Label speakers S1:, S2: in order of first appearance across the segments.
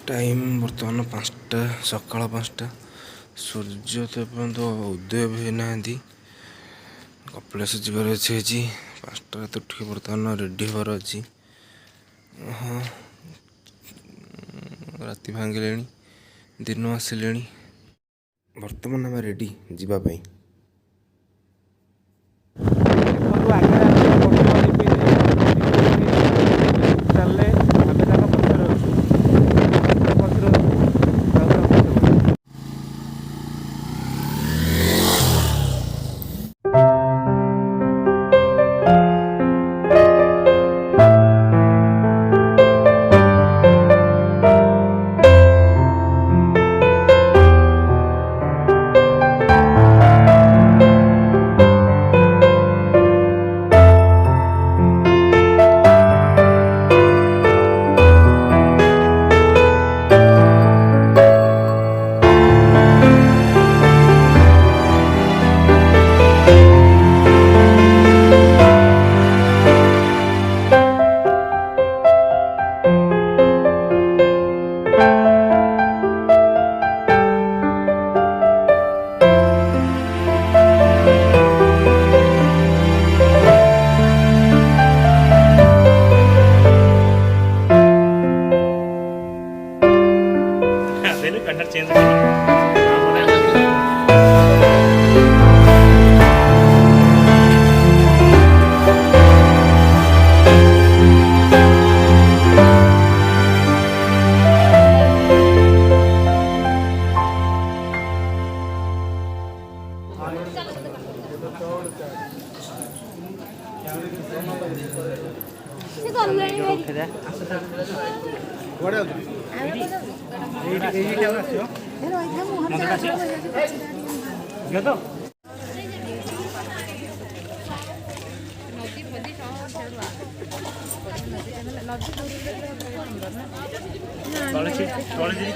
S1: time बर्तमान 5टा सकाळ 5टा सूर्य तो पर्यंत उदय भी ना कपिलास जबार अच्छे आज 5टा तो उठिक बर्तमान रेडी हबार अच्छी हाँ राति भांगिले दिन आसिले बर्तमान आम रेडी जीवाई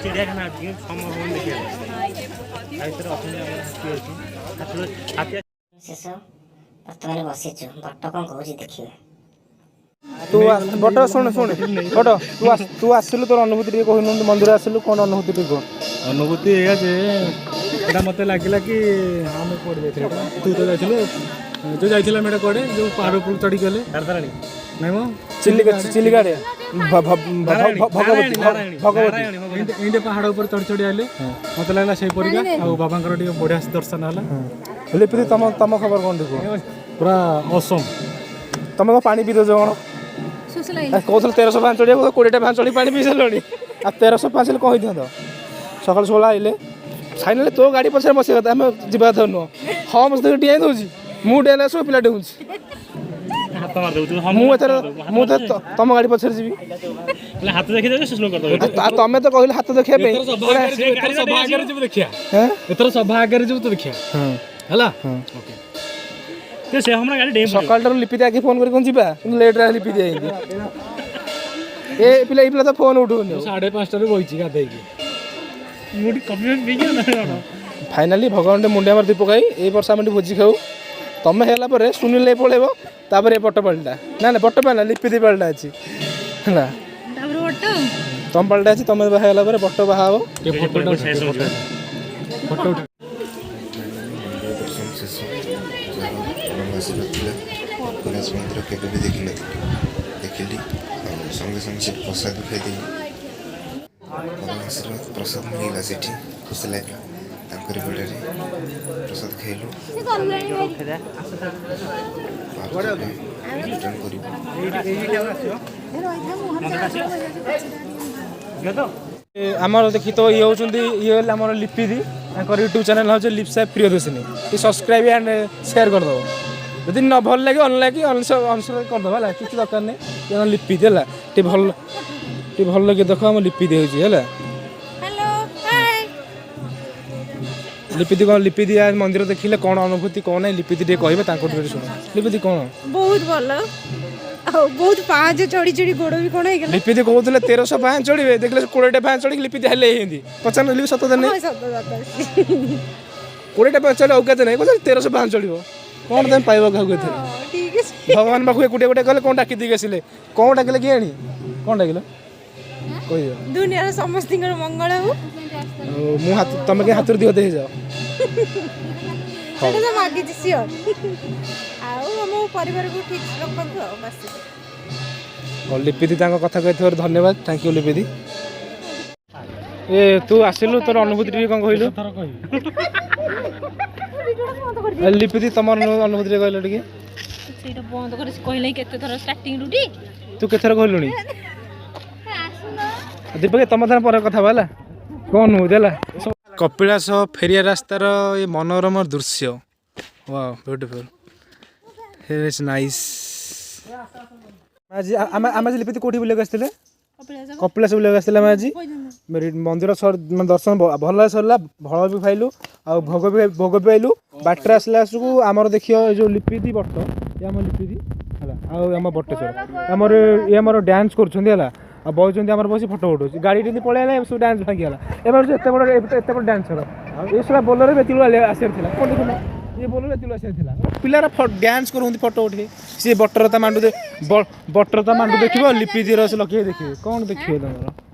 S2: चिड़ियाखाना शेष बर्तमान बसीचु बट कौन कौन देखिए
S3: तू बट शुण शुण बट तू आसिलु तोर अनुभूति टे कहनु मंदिर आसिलु कौन अनुभूति टे कह
S4: अनुभूति एया जे एटा मते लागिला कि हम पड़ जाइथिले तू तो जाइथिले जो जाइथिला मेडा कोडे जो पहाड़ ऊपर चढ़ी गेले तारताराणी नै मो
S3: चिलिका रे भगवती
S4: इंदे पहाड़ ऊपर चढ़ चढ़ी आले मते लागला सही परिका आ बाबांकर टिके बढ़िया से दर्शन हला
S3: लिपि तम तम खबर कोन देखो
S4: पूरा असम
S3: तम को पानी पी दो जण कहूल 1305 चढ़िया 20टा भां चढ़ी पानी पी सारे आ 1305 कह सकाल सकाल आइले फाइनाली तो गाड़ी पछे बस आम जा नुह हाँ मत टी दूसरी मुझे सब पिला डेऊँ मुझे तुम गाड़ी पछे जी
S4: हाथ देखी
S3: तुम तो कहले हाथ देखा
S4: सभा आगे तो देखिया
S3: सकाल लिपि आगे फोन कर लेट लिपि ए पिला तो फोन उठौनी
S4: 5:30 बही गाधे
S3: फाइनाली भगवान मुंडिया मार दीप खाई ए वर्ष आम भोजी खाऊ तुम है सुनील पलैब तापर बट पाल्टा ना ना बट पाला लिपि दी पाल्टा अच्छी है तुम पाल्टा अच्छी तुम बाहर बट बाहा
S1: संगे संगे से प्रसाद खाई प्रसाद मिलला से खुशी लगे प्रसाद खाइलु
S3: आमर देखी तो ये होती ये आम लिपि दी यूट्यूब चैनल हूँ लिप्सा प्रियदर्शिनी ये सब्सक्राइब एंड शेयर करदे जदि न भल लगे अनलाइक अनसब्सक्राइब करदे है किसी दरकार नहीं लिपि दी है भल लगे देख आम लिपि दी है लिपिदी कौन लिपिदी आज मंदिर देखिले कौन अनुभूति कौन है लिपिदी टे कहबे शुण लिपिदी कौन
S5: बहुत भल बहुत पाँच चढ़ी चढ़ी गोड़ भी कौन है
S3: लिपिदी कहते 1305 चढ़े देखले 20टा पाँच चढ़ी लिपिदी हेले हिंदी पचान लिपि सत दिन 20टा पाँच चढ़े औकात नहीं 1305 चढ़ो कौन तुम पाइब क्या भगवान पाखु एकुटिया गोटे गले कौन डाकी दी आसिले कौन डाकिले कि आनी कौन डाकिल କହିଦିଅ
S5: ଦୁନିଆର ସମସ୍ତଙ୍କର ମଙ୍ଗଳ ହଉ
S3: ମୁଁ ହାତ ତମେ କି ହାତରୁ ଦିଅ ହେଇଯାଅ
S5: ସେଇଟା ତ ମାଗିଛି ସିଓର ଆଉ ଆମ ପରିବାରକୁ ଠିକ୍ ରଖନ୍ତୁ ଆଉ ବାସ୍
S3: ହଉ ଲିପିଦି ତାଙ୍କ କଥା କହିଥିବାରୁ ଧନ୍ୟବାଦ ଥ୍ୟାଙ୍କ ୟୁ ଲିପିଦି ଏ ତୁ ଆସିଲୁ ତୋର ଅନୁଭୂତି ଟିକେ କ'ଣ କହିଲୁ ଲିପିଦି ତମର ଅନୁଭୂତି ଟିକେ କହିଲ ଟିକେ
S5: ସେଇଟା ବନ୍ଦ କରି କହିଲେ କେତେ ଥର ଷ୍ଟାର୍ଟିଂରୁ ଟି
S3: ତୁ କେତେଥର କହିଲୁଣି ଦୀପକ ତମ ଥର ପରେ କଥା ହବା ହେଲା କ'ଣ ଅନୁଭୂତି ହେଲା କପିଳାସ ଫେରିଆ ରାସ୍ତାର ଏ ମନୋରମ ଦୃଶ୍ୟ wow beautiful here is nice ଆଜି ଆମେ ଆଜି ଲିପିଦି କୋଉଠି ବୁଲିବାକୁ ଆସିଥିଲେ କପିଳାସ ବୁଲିବାକୁ ଆସିଥିଲେ ଆମେ ଆଜି ମନ୍ଦିର ଦର୍ଶନ ଭଲ ସରିଲା ଫଳ ବି ଖାଇଲୁ ଆଉ ଭୋଗ ବି ପାଇଲୁ ବାଟରେ ଆସିଲା ଆସିକୁ ଆମର ଦେଖିବ ଏ ଯେଉଁ ଲିପିଦି ବଟ ଏ ଆମ ଲିପିଦି ହେଲା ଆଉ ଆମ ବଟେଶ୍ୱର ଆମର ଇଏ ଆମର ଡ୍ୟାନ୍ସ କରୁଛନ୍ତି ହେଲା ଆଉ ବସିଛନ୍ତି ଆମର ବସି ଫଟୋ ଉଠାଉଛି ଗାଡ଼ି ଯେମିତି ପଳେଇ ହେଲା ସବୁ ଡ୍ୟାନ୍ସ ଭାଙ୍ଗିଗଲା ଏবার ଏତେ ବଡ଼ ଡ୍ୟାନ୍ସ ହବ ଏ ସବୁ ବୋଲରେ ବେତିଲୁ ଆସିବାର ଥିଲା କ'ଣ ଦେଖୁନ ଇଏ ବୋଲରେ ବେତିଲୁ ଆସିବାର ଥିଲା ପିଲାର ଡ୍ୟାନ୍ସ କରୁଛନ୍ତି ଫଟୋ ଉଠେଇ ସିଏ ବଟର ତା ମାଣ୍ଡୁ ଦେଖିବ ଲିପିଦିର ସେ ଲଗେଇ ଦେଖିବେ କ'ଣ ଦେଖିବେ ତମର